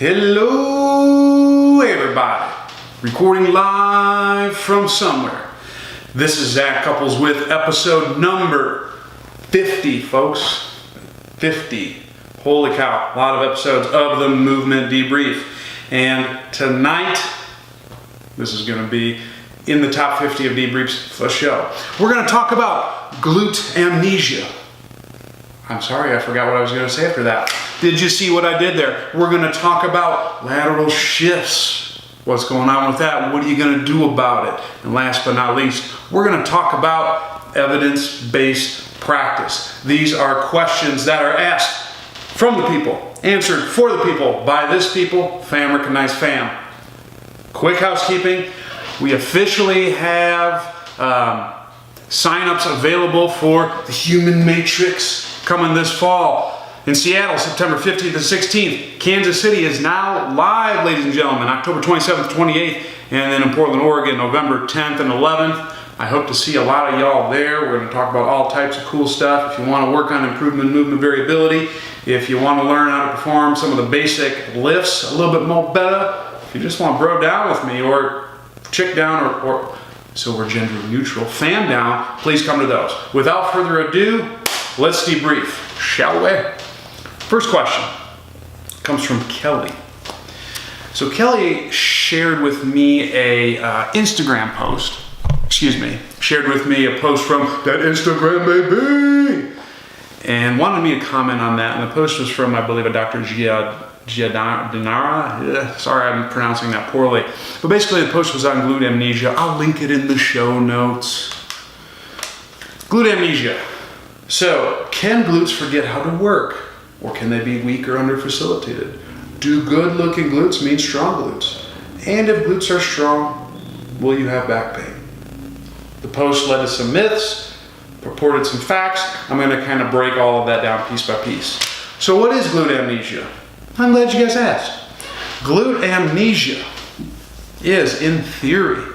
Hello everybody, recording live from somewhere. This is Zach Couples with episode number 50, folks. 50. Holy cow, a lot of episodes of the Movement Debrief. And tonight, this is going to be in the top 50 of Debriefs for show. We're going to talk about glute amnesia. I'm sorry, I forgot what I was going to say after that. Did you see what I did there? We're going to talk about lateral shifts. What's going on with that? What are you going to do about it? And last but not least, we're going to talk about evidence-based practice. These are questions that are asked from the people, answered for the people, by this people, fam recognize fam. Quick housekeeping. We officially have sign-ups available for the Human Matrix coming this fall. In Seattle, September 15th and 16th. Kansas City is now live, ladies and gentlemen, October 27th, 28th, and then in Portland, Oregon, November 10th and 11th. I hope to see a lot of y'all there. We're going to talk about all types of cool stuff. If you want to work on improvement, movement variability, if you want to learn how to perform some of the basic lifts a little bit more better, if you just want to bro down with me or chick down or so we're gender neutral, fam down, please come to those. Without further ado, let's debrief, shall we? First question comes from Kelly. So Kelly shared with me a Instagram post. Shared with me a post from that Instagram baby, and wanted me to comment on that. And the post was from, I believe, a Dr. Gianara. Sorry, I'm pronouncing that poorly. But basically, the post was on glute amnesia. I'll link it in the show notes. Glute amnesia. So, can glutes forget how to work? Or can they be weak or under-facilitated? Do good-looking glutes mean strong glutes? And if glutes are strong, will you have back pain? The post led to some myths, purported some facts. I'm going to kind of break all of that down piece by piece. So what is glute amnesia? I'm glad you guys asked. Glute amnesia is, in theory,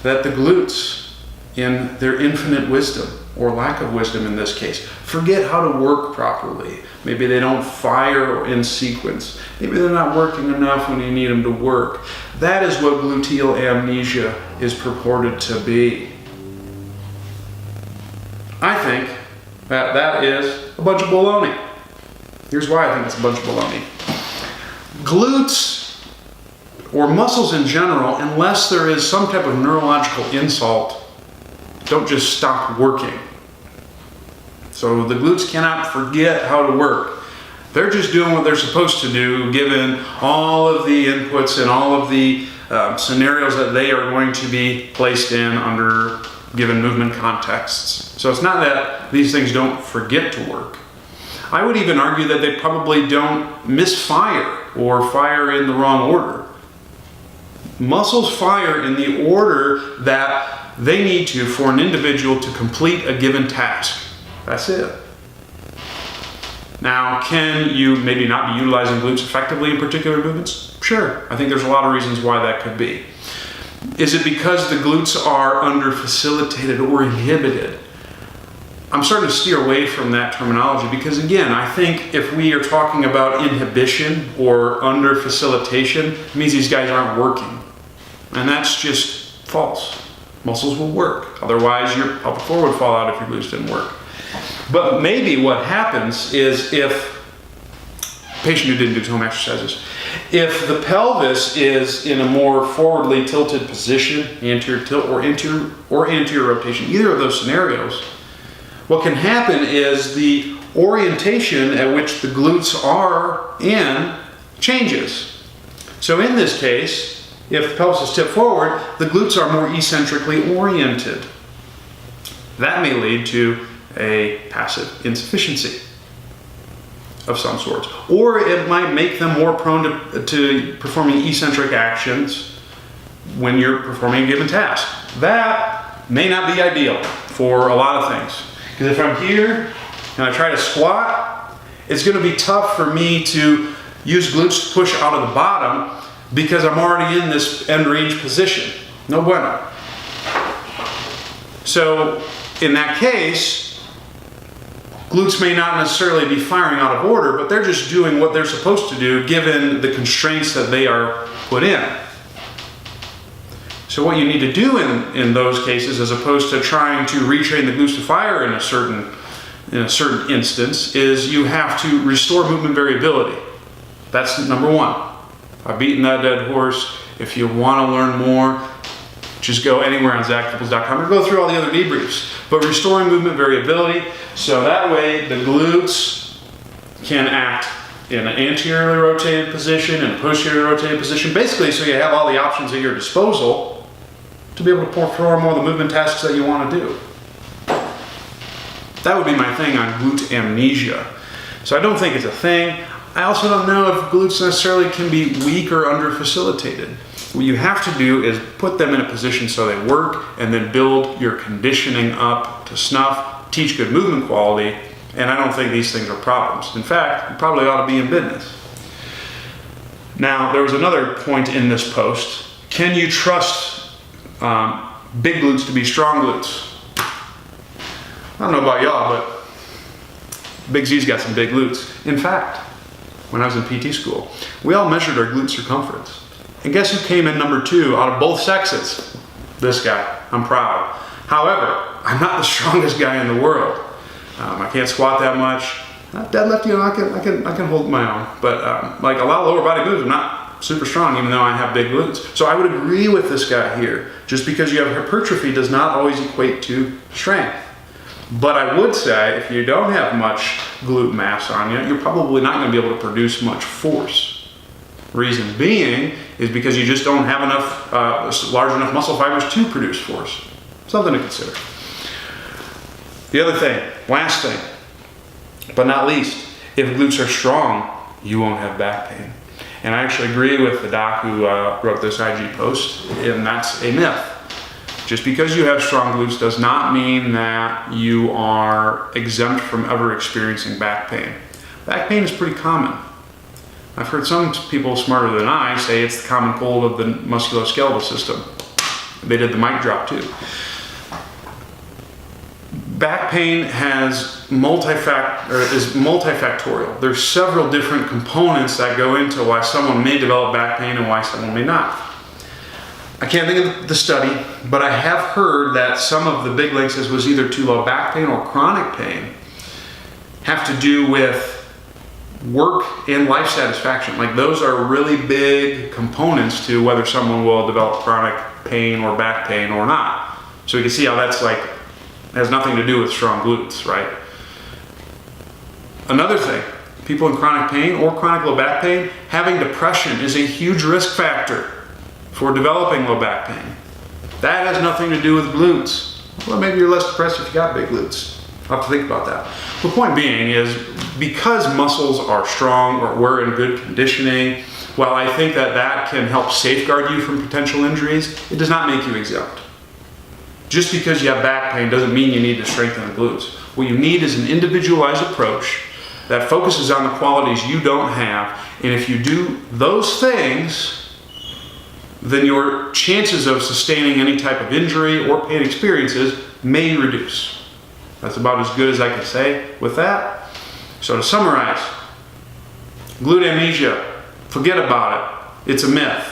that the glutes, in their infinite wisdom, or lack of wisdom in this case, forget how to work properly. Maybe they don't fire in sequence. Maybe they're not working enough when you need them to work. That is what gluteal amnesia is purported to be. I think that that is a bunch of baloney. Here's why I think it's a bunch of baloney. Glutes, or muscles in general, unless there is some type of neurological insult, don't just stop working. So the glutes cannot forget how to work. They're just doing what they're supposed to do, given all of the inputs and all of the scenarios that they are going to be placed in under given movement contexts. So it's not that these things don't forget to work. I would even argue that they probably don't misfire or fire in the wrong order. Muscles fire in the order that they need to for an individual to complete a given task. That's it. Now, can you maybe not be utilizing glutes effectively in particular movements? Sure. I think there's a lot of reasons why that could be. Is it because the glutes are under-facilitated or inhibited? I'm starting to steer away from that terminology because, again, I think if we are talking about inhibition or under-facilitation, it means these guys aren't working. And that's just false. Muscles will work. Otherwise, your pelvic floor would fall out if your glutes didn't work. But maybe what happens is if a patient who didn't do home exercises, if the pelvis is in a more forwardly tilted position, anterior tilt or anterior rotation, either of those scenarios, what can happen is the orientation at which the glutes are in changes. So in this case, if the pelvis is tipped forward, the glutes are more eccentrically oriented. That may lead to a passive insufficiency of some sort. Or it might make them more prone to performing eccentric actions when you're performing a given task. That may not be ideal for a lot of things. Because if I'm here and I try to squat, it's going to be tough for me to use glutes to push out of the bottom because I'm already in this end range position. No bueno. So in that case, Glutes may not necessarily be firing out of order, but they're just doing what they're supposed to do given the constraints that they are put in. So what you need to do in those cases, as opposed to trying to retrain the glutes to fire in a certain instance, is you have to restore movement variability. That's number one. I've beaten that dead horse. If you want to learn more, just go anywhere on zachcouples.com or go through all the other debriefs. But restoring movement variability, so that way the glutes can act in an anteriorly rotated position and a posteriorly rotated position, basically so you have all the options at your disposal to be able to perform all the movement tasks that you want to do. That would be my thing on glute amnesia. So I don't think it's a thing. I also don't know if glutes necessarily can be weak or under-facilitated. What you have to do is put them in a position so they work, and then build your conditioning up to snuff, teach good movement quality, and I don't think these things are problems. In fact, you probably ought to be in business. Now, there was another point in this post. Can you trust big glutes to be strong glutes? I don't know about y'all, but Big Z's got some big glutes. In fact, when I was in PT school, we all measured our glute circumference. And guess who came in number 2 out of both sexes? This guy. I'm proud. However, I'm not the strongest guy in the world. I can't squat that much. Deadlift, I can hold my own. But like a lot of lower body moves, I'm not super strong, even though I have big glutes. So I would agree with this guy here. Just because you have hypertrophy does not always equate to strength. But I would say if you don't have much glute mass on you, you're probably not going to be able to produce much force. Reason being is because you just don't have enough large enough muscle fibers to produce force. Something to consider. The other thing, last thing, but not least, if glutes are strong, you won't have back pain. And I actually agree with the doc who wrote this IG post, and that's a myth. Just because you have strong glutes does not mean that you are exempt from ever experiencing back pain. Back pain is pretty common. I've heard some people smarter than I say it's the common cold of the musculoskeletal system. They did the mic drop too. Back pain is multifactorial. There's several different components that go into why someone may develop back pain and why someone may not. I can't think of the study, but I have heard that some of the big links, as was either too low back pain or chronic pain, have to do with work and life satisfaction. Like those are really big components to whether someone will develop chronic pain or back pain or not. So you can see how that's like has nothing to do with strong glutes, right? Another thing, people in chronic pain or chronic low back pain, having depression is a huge risk factor for developing low back pain. That has nothing to do with glutes. Well, maybe you're less depressed if you got big glutes. I'll have to think about that. The point being is, because muscles are strong or we're in good conditioning, while I think that can help safeguard you from potential injuries, it does not make you exempt. Just because you have back pain doesn't mean you need to strengthen the glutes. What you need is an individualized approach that focuses on the qualities you don't have, and if you do those things, then your chances of sustaining any type of injury or pain experiences may reduce. That's about as good as I can say with that. So to summarize, glute amnesia, forget about it. It's a myth.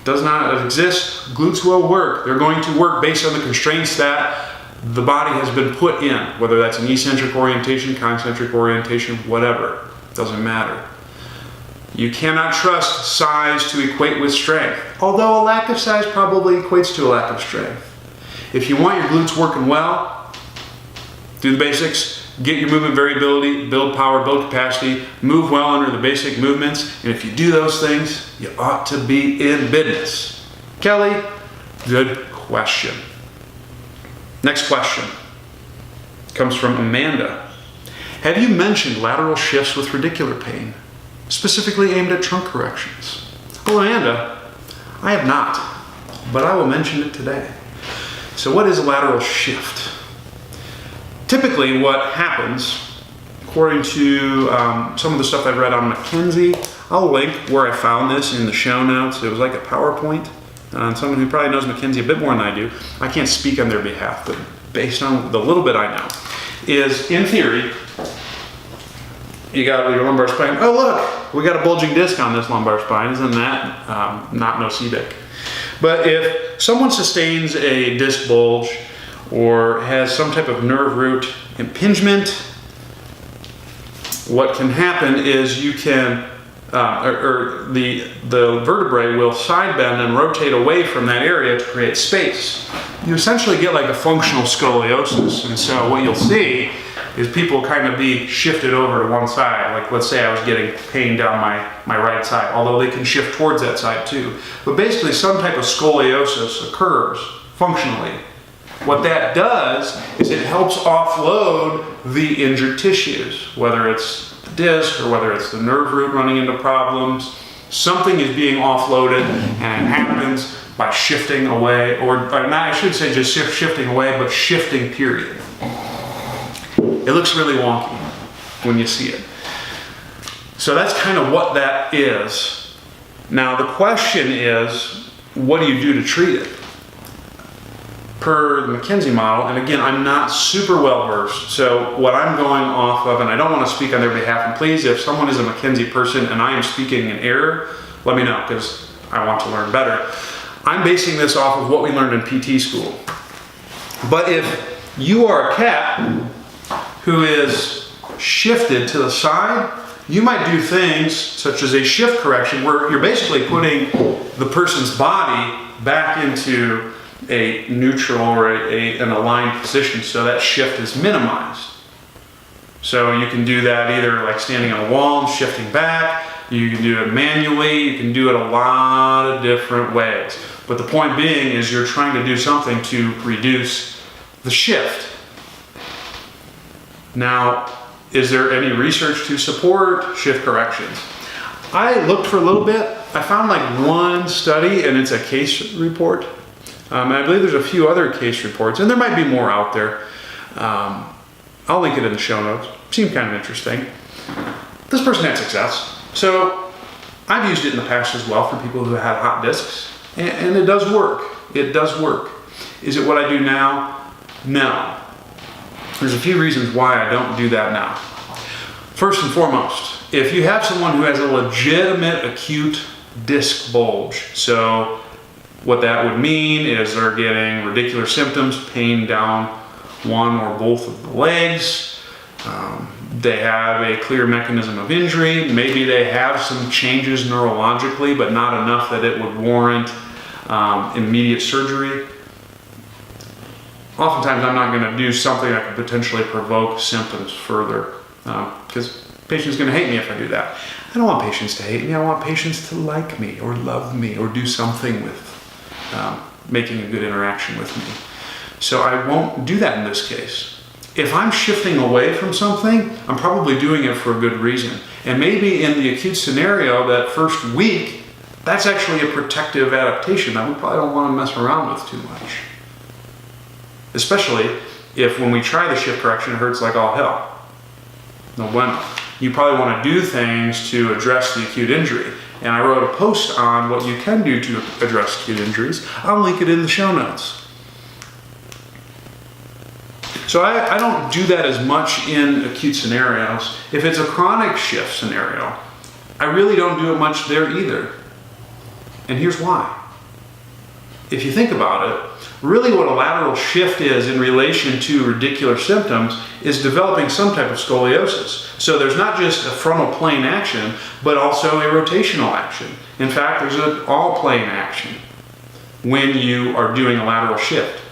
It does not exist. Glutes will work. They're going to work based on the constraints that the body has been put in, whether that's an eccentric orientation, concentric orientation, whatever. It doesn't matter. You cannot trust size to equate with strength, although a lack of size probably equates to a lack of strength. If you want your glutes working well, do the basics, get your movement variability, build power, build capacity, move well under the basic movements, and if you do those things, you ought to be in business. Kelly, good question. Next question comes from Amanda. Have you mentioned lateral shifts with radicular pain, specifically aimed at trunk corrections? Well, Amanda, I have not, but I will mention it today. So what is a lateral shift? Typically what happens, according to some of the stuff I've read on McKinsey, I'll link where I found this in the show notes. It was like a PowerPoint. Someone who probably knows McKinsey a bit more than I do. I can't speak on their behalf, but based on the little bit I know, is in theory, you got your lumbar spine. Oh, look, we got a bulging disc on this lumbar spine. Isn't that not nocedic? But if someone sustains a disc bulge or has some type of nerve root impingement, what can happen is you can, the vertebrae will side bend and rotate away from that area to create space. You essentially get like a functional scoliosis. And so what you'll see is people kind of be shifted over to one side. Like let's say I was getting pain down my right side, although they can shift towards that side too. But basically some type of scoliosis occurs functionally. What that does is it helps offload the injured tissues, whether it's the disc or whether it's the nerve root running into problems. Something is being offloaded, and it happens by shifting away, or not, I should say just shifting away, but shifting period. It looks really wonky when you see it. So that's kind of what that is. Now the question is, what do you do to treat it? Per the McKinsey model, and again, I'm not super well versed, so what I'm going off of, and I don't want to speak on their behalf, and please, if someone is a McKinsey person and I am speaking in error, let me know, because I want to learn better. I'm basing this off of what we learned in PT school. But if you are a cat who is shifted to the side, you might do things such as a shift correction, where you're basically putting the person's body back into a neutral or an aligned position, so that shift is minimized. So you can do that either like standing on a wall and shifting back, you can do it manually, you can do it a lot of different ways. But the point being is you're trying to do something to reduce the shift. Now, is there any research to support shift corrections? I looked for a little bit. I found like one study, and it's a case report. And I believe there's a few other case reports, and there might be more out there. I'll link it in the show notes. Seemed kind of interesting. This person had success. So I've used it in the past as well for people who had hot discs, and it does work. It does work. Is it what I do now? No. There's a few reasons why I don't do that now. First and foremost, if you have someone who has a legitimate acute disc bulge, so what that would mean is they're getting radicular symptoms, pain down one or both of the legs. They have a clear mechanism of injury. Maybe they have some changes neurologically, but not enough that it would warrant immediate surgery. Oftentimes I'm not going to do something that could potentially provoke symptoms further, because patient's going to hate me if I do that. I don't want patients to hate me. I want patients to like me or love me or do something with making a good interaction with me. So I won't do that in this case. If I'm shifting away from something, I'm probably doing it for a good reason. And maybe in the acute scenario, that first week, that's actually a protective adaptation that we probably don't want to mess around with too much. Especially if when we try the shift correction, it hurts like all hell. No bueno. You probably want to do things to address the acute injury. And I wrote a post on what you can do to address acute injuries. I'll link it in the show notes. So I don't do that as much in acute scenarios. If it's a chronic shift scenario, I really don't do it much there either. And here's why. If you think about it, really what a lateral shift is in relation to radicular symptoms is developing some type of scoliosis. So there's not just a frontal plane action, but also a rotational action. In fact, there's an all plane action when you are doing a lateral shift.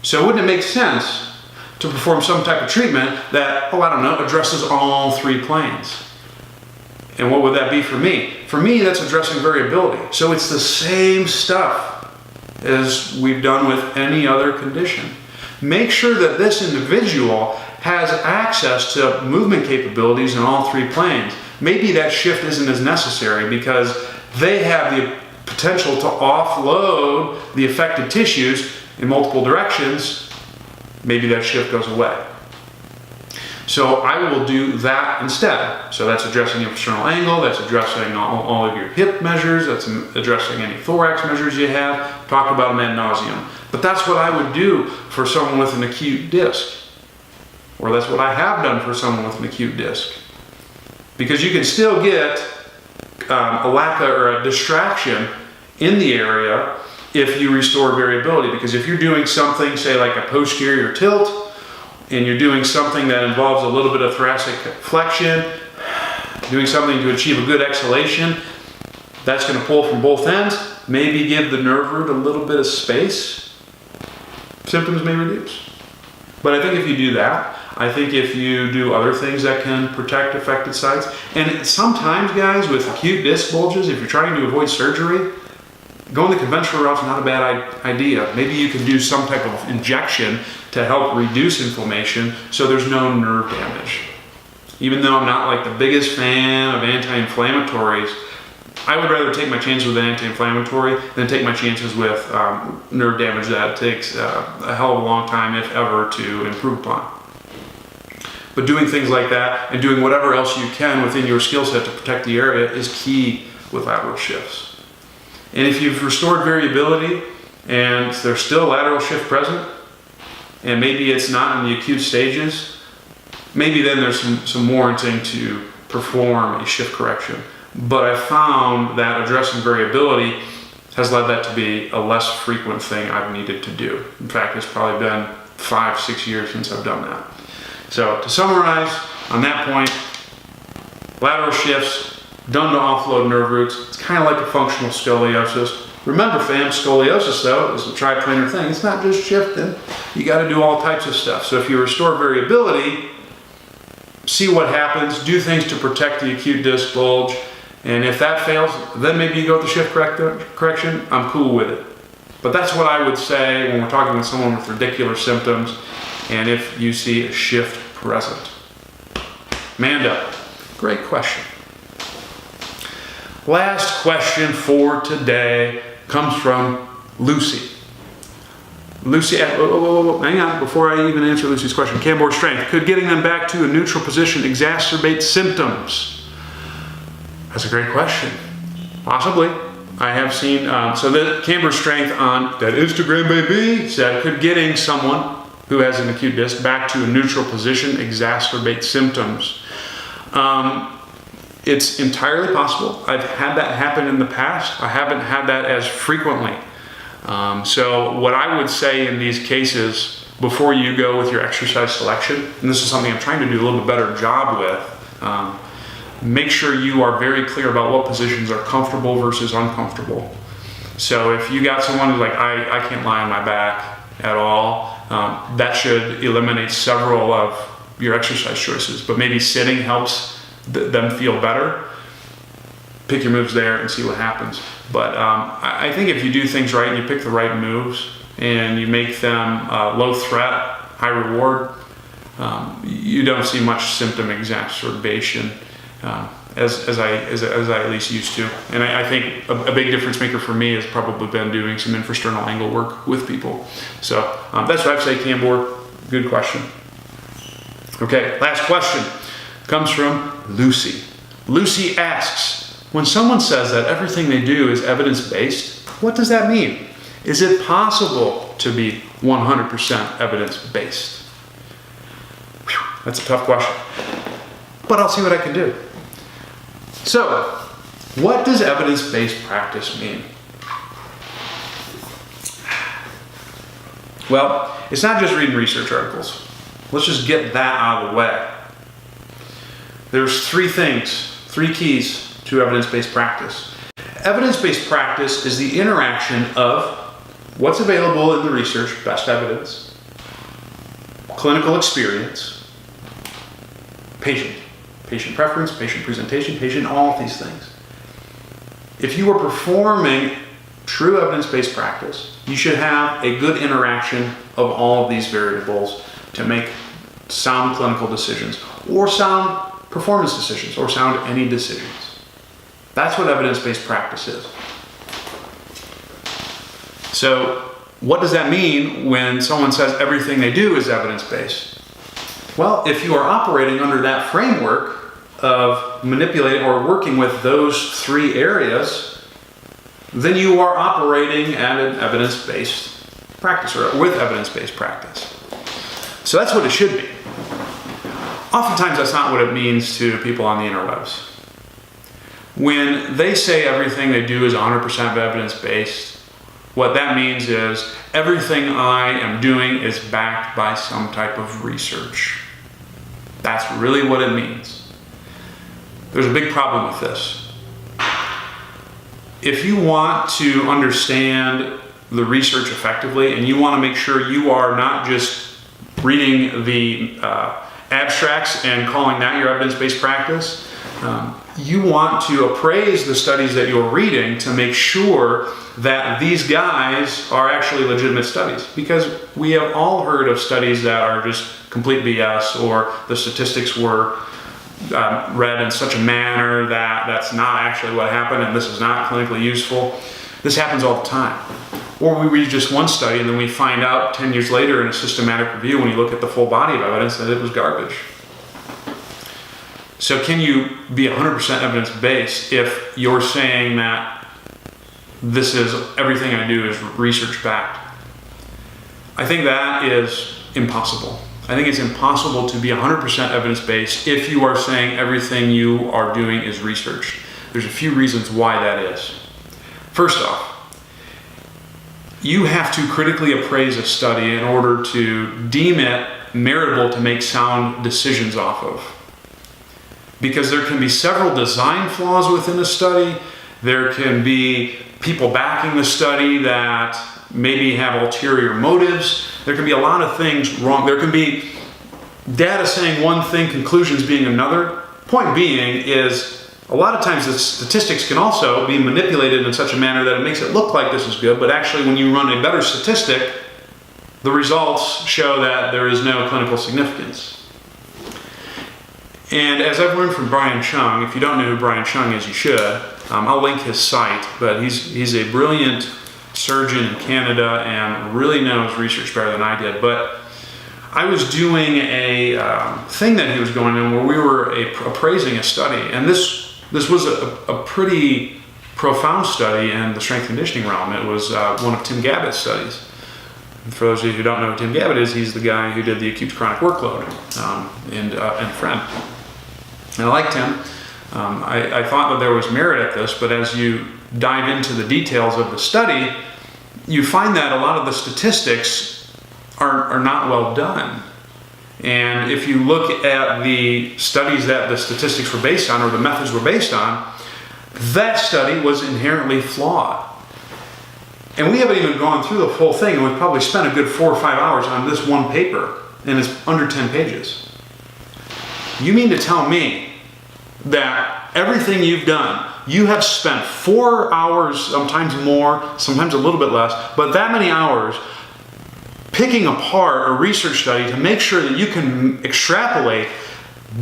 So wouldn't it make sense to perform some type of treatment that, addresses all three planes? And what would that be for me? For me, that's addressing variability. So it's the same stuff as we've done with any other condition. Make sure that this individual has access to movement capabilities in all three planes. Maybe that shift isn't as necessary because they have the potential to offload the affected tissues in multiple directions. Maybe that shift goes away. So I will do that instead. So that's addressing your external angle, that's addressing all of your hip measures, that's addressing any thorax measures you have. Talked about them ad nauseum. But that's what I would do for someone with an acute disc. Or that's what I have done for someone with an acute disc. because you can still get a lack of, or a distraction in the area if you restore variability. Because if you're doing something, say like a posterior tilt, and you're doing something that involves a little bit of thoracic flexion, doing something to achieve a good exhalation, that's going to pull from both ends, maybe give the nerve root a little bit of space, symptoms may reduce. But I think if you do that, I think if you do other things that can protect affected sites, and sometimes, guys, with acute disc bulges, if you're trying to avoid surgery, going the conventional route is not a bad idea. Maybe you can do some type of injection to help reduce inflammation so there's no nerve damage. Even though I'm not like the biggest fan of anti-inflammatories, I would rather take my chances with an anti-inflammatory than take my chances with nerve damage that takes a hell of a long time, if ever, to improve upon. But doing things like that and doing whatever else you can within your skill set to protect the area is key with lateral shifts. And if you've restored variability and there's still lateral shift present, and maybe it's not in the acute stages, maybe then there's some warranting to perform a shift correction. But I found that addressing variability has led that to be a less frequent thing I've needed to do. In fact, it's probably been 5-6 years since I've done that. So to summarize on that point, lateral shifts done to offload nerve roots. It's kind of like a functional scoliosis. Remember, fam, scoliosis though is a triplanar thing. It's not just shifting. You got to do all types of stuff. So if you restore variability, see what happens, do things to protect the acute disc bulge, and if that fails, then maybe you go with the shift correction. I'm cool with it. But that's what I would say when we're talking with someone with radicular symptoms, and if you see a shift present. Amanda, great question. Last question for today comes from Lucy. Lucy, hang on, before I even answer Lucy's question. Camboard strength, could getting them back to a neutral position exacerbate symptoms? That's a great question. Possibly. I have seen, so the camber strength on that Instagram baby said, could getting someone who has an acute disc back to a neutral position exacerbate symptoms? It's entirely possible. I've had that happen in the past. I haven't had that as frequently. So what I would say in these cases, before you go with your exercise selection, and this is something I'm trying to do a little bit better job with, make sure you are very clear about what positions are comfortable versus uncomfortable. So if you got someone who's like, I can't lie on my back at all, that should eliminate several of your exercise choices. But maybe sitting helps them feel better. Pick your moves there and see what happens. But I think if you do things right and you pick the right moves and you make them low threat, high reward, you don't see much symptom exacerbation as I at least used to. And I think a big difference maker for me has probably been doing some infrasternal angle work with people. So that's what I'd say, Cambor. Good question. Okay, last question comes from Lucy. Lucy asks, when someone says that everything they do is evidence-based, what does that mean? Is it possible to be 100% evidence-based? That's a tough question, but I'll see what I can do. So, what does evidence-based practice mean? Well, it's not just reading research articles. Let's just get that out of the way. There's three keys to evidence-based practice. Evidence-based practice is the interaction of what's available in the research, best evidence, clinical experience, patient preference, patient presentation, patient, all of these things. If you are performing true evidence-based practice, you should have a good interaction of all of these variables to make sound clinical decisions, or sound performance decisions, or sound any decisions. That's what evidence-based practice is. So, what does that mean when someone says everything they do is evidence-based? Well, if you are operating under that framework of manipulating or working with those three areas, then you are operating at an evidence-based practice, or with evidence-based practice. So that's what it should be. Oftentimes that's not what it means to people on the interwebs. When they say everything they do is 100% evidence-based, what that means is everything I am doing is backed by some type of research. That's really what it means. There's a big problem with this. If you want to understand the research effectively, and you want to make sure you are not just reading the abstracts and calling that your evidence-based practice, you want to appraise the studies that you're reading to make sure that these guys are actually legitimate studies. Because we have all heard of studies that are just complete BS, or the statistics were read in such a manner that that's not actually what happened and this is not clinically useful. This happens all the time. Or we read just one study and then we find out 10 years later in a systematic review, when you look at the full body of evidence, that it was garbage. So can you be 100% evidence-based if you're saying that this is everything I do is research-backed? I think that is impossible. I think it's impossible to be 100% evidence-based if you are saying everything you are doing is researched. There's a few reasons why that is. First off, you have to critically appraise a study in order to deem it meritable to make sound decisions off of. Because there can be several design flaws within a study. There can be people backing the study that maybe have ulterior motives. There can be a lot of things wrong. There can be data saying one thing, conclusions being another. Point being is, a lot of times the statistics can also be manipulated in such a manner that it makes it look like this is good, but actually when you run a better statistic, the results show that there is no clinical significance. And as I've learned from Brian Chung, if you don't know who Brian Chung is, you should. I'll link his site, but he's a brilliant surgeon in Canada and really knows research better than I did. But I was doing a thing that he was going on where we were appraising a study, and this was a pretty profound study in the strength conditioning realm. It was one of Tim Gabbitt's studies. And for those of you who don't know who Tim Gabbett is, he's the guy who did the acute to chronic workload and friend. And I liked him. I thought that there was merit at this, but as you dive into the details of the study, you find that a lot of the statistics are not well done. And if you look at the studies that the statistics were based on, or the methods were based on, that study was inherently flawed. And we haven't even gone through the whole thing, and we've probably spent a good 4 or 5 hours on this one paper, and it's under 10 pages. You mean to tell me that everything you've done, you have spent 4 hours, sometimes more, sometimes a little bit less, but that many hours picking apart a research study to make sure that you can extrapolate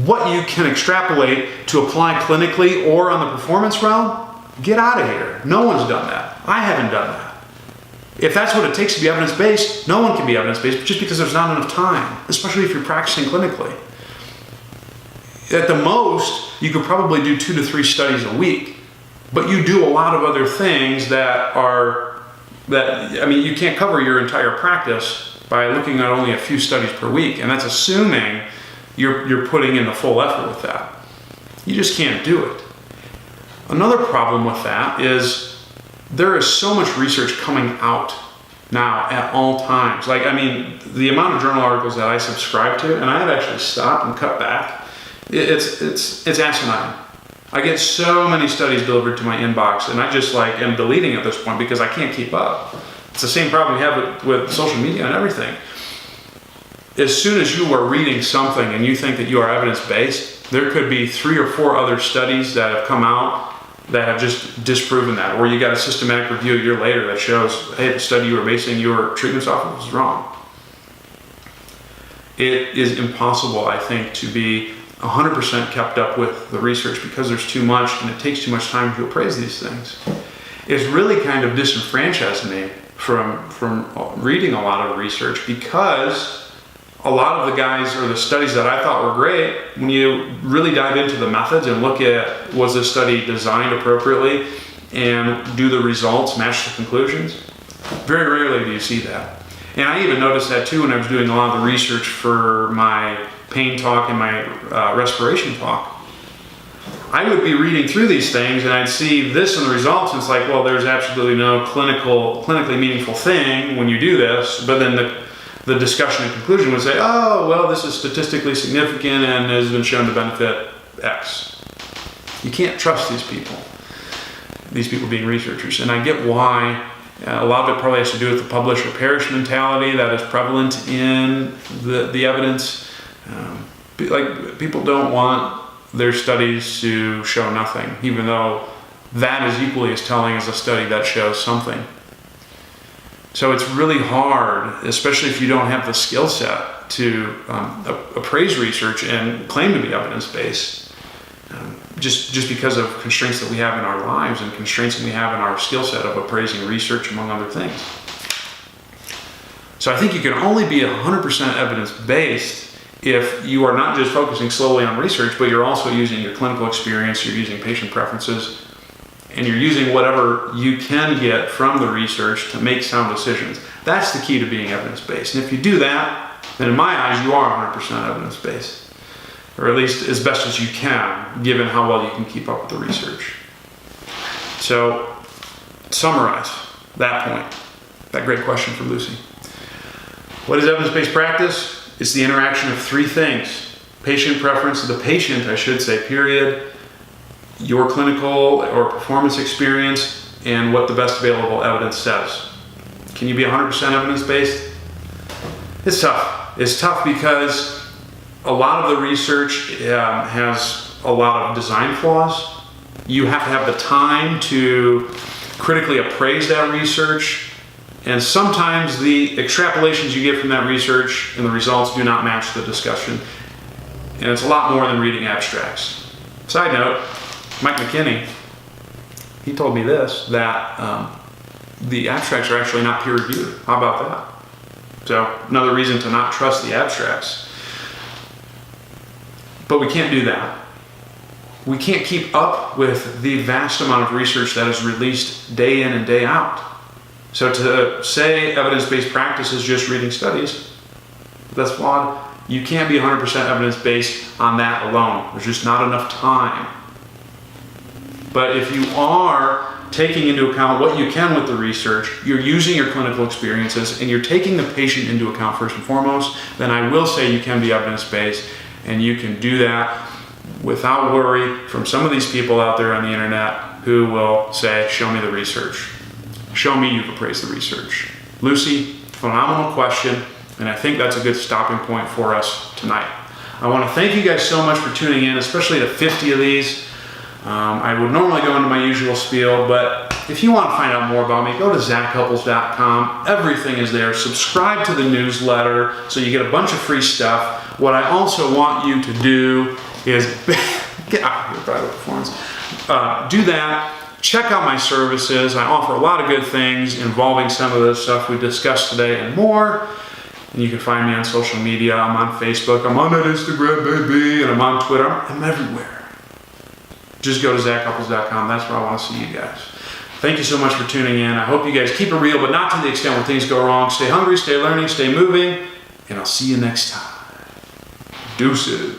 what you can extrapolate to apply clinically or on the performance realm? Get out of here. No one's done that. I haven't done that. If that's what it takes to be evidence-based, no one can be evidence-based just because there's not enough time, especially if you're practicing clinically. At the most, you could probably do 2 to 3 studies a week, but you do a lot of other things you can't cover your entire practice by looking at only a few studies per week, and that's assuming you're putting in the full effort with that. You just can't do it. Another problem with that is there is so much research coming out now at all times. The amount of journal articles that I subscribe to, and I have actually stopped and cut back, it's asinine. I get so many studies delivered to my inbox, and I just am deleting at this point because I can't keep up. It's the same problem we have with social media and everything. As soon as you are reading something and you think that you are evidence-based, there could be 3 or 4 other studies that have come out that have just disproven that. Or you got a systematic review a year later that shows, hey, the study you were basing your treatments off of was wrong. It is impossible, I think, to be 100% kept up with the research because there's too much and it takes too much time to appraise these things. It's really kind of disenfranchised me from reading a lot of research, because a lot of the guys or the studies that I thought were great, when you really dive into the methods and look at, was this study designed appropriately and do the results match the conclusions? Very rarely do you see that. And I even noticed that too when I was doing a lot of the research for my pain talk and my respiration talk, I would be reading through these things and I'd see this in the results, and it's like, well, there's absolutely no clinically meaningful thing when you do this. But then the discussion and conclusion would say, oh, well, this is statistically significant and has been shown to benefit X. You can't trust these people being researchers. And I get why. A lot of it probably has to do with the publish or perish mentality that is prevalent in the evidence. Like, people don't want their studies to show nothing, even though that is equally as telling as a study that shows something. So it's really hard, especially if you don't have the skill set to appraise research and claim to be evidence-based, just because of constraints that we have in our lives and constraints that we have in our skill set of appraising research, among other things. So I think you can only be 100% evidence-based if you are not just focusing solely on research, but you're also using your clinical experience, you're using patient preferences, and you're using whatever you can get from the research to make sound decisions. That's the key to being evidence-based. And if you do that, then in my eyes, you are 100% evidence-based, or at least as best as you can, given how well you can keep up with the research. So, summarize that point, that great question from Lucy. What is evidence-based practice? It's the interaction of three things: patient preference, the patient, I should say, period, your clinical or performance experience, and what the best available evidence says. Can you be 100% evidence-based? It's tough. It's tough because a lot of the research has a lot of design flaws. You have to have the time to critically appraise that research. And sometimes the extrapolations you get from that research and the results do not match the discussion. And it's a lot more than reading abstracts. Side note, Mike McKinney, he told me this, that the abstracts are actually not peer reviewed. How about that? So another reason to not trust the abstracts. But we can't do that. We can't keep up with the vast amount of research that is released day in and day out. So to say evidence-based practice is just reading studies, that's flawed. You can't be 100% evidence-based on that alone. There's just not enough time. But if you are taking into account what you can with the research, you're using your clinical experiences, and you're taking the patient into account first and foremost, then I will say you can be evidence-based, and you can do that without worry from some of these people out there on the internet who will say, show me the research. Show me you've appraised the research. Lucy, phenomenal question, and I think that's a good stopping point for us tonight. I want to thank you guys so much for tuning in, especially to 50 of these. I would normally go into my usual spiel, but if you want to find out more about me, go to zachcouples.com. Everything is there. Subscribe to the newsletter so you get a bunch of free stuff. What I also want you to do is get out of here, private performance. Do that. Check out my services. I offer a lot of good things involving some of the stuff we discussed today and more. And you can find me on social media. I'm on Facebook. I'm on that Instagram, baby. And I'm on Twitter. I'm everywhere. Just go to zachcouples.com. That's where I want to see you guys. Thank you so much for tuning in. I hope you guys keep it real, but not to the extent when things go wrong. Stay hungry, stay learning, stay moving. And I'll see you next time. Deuces.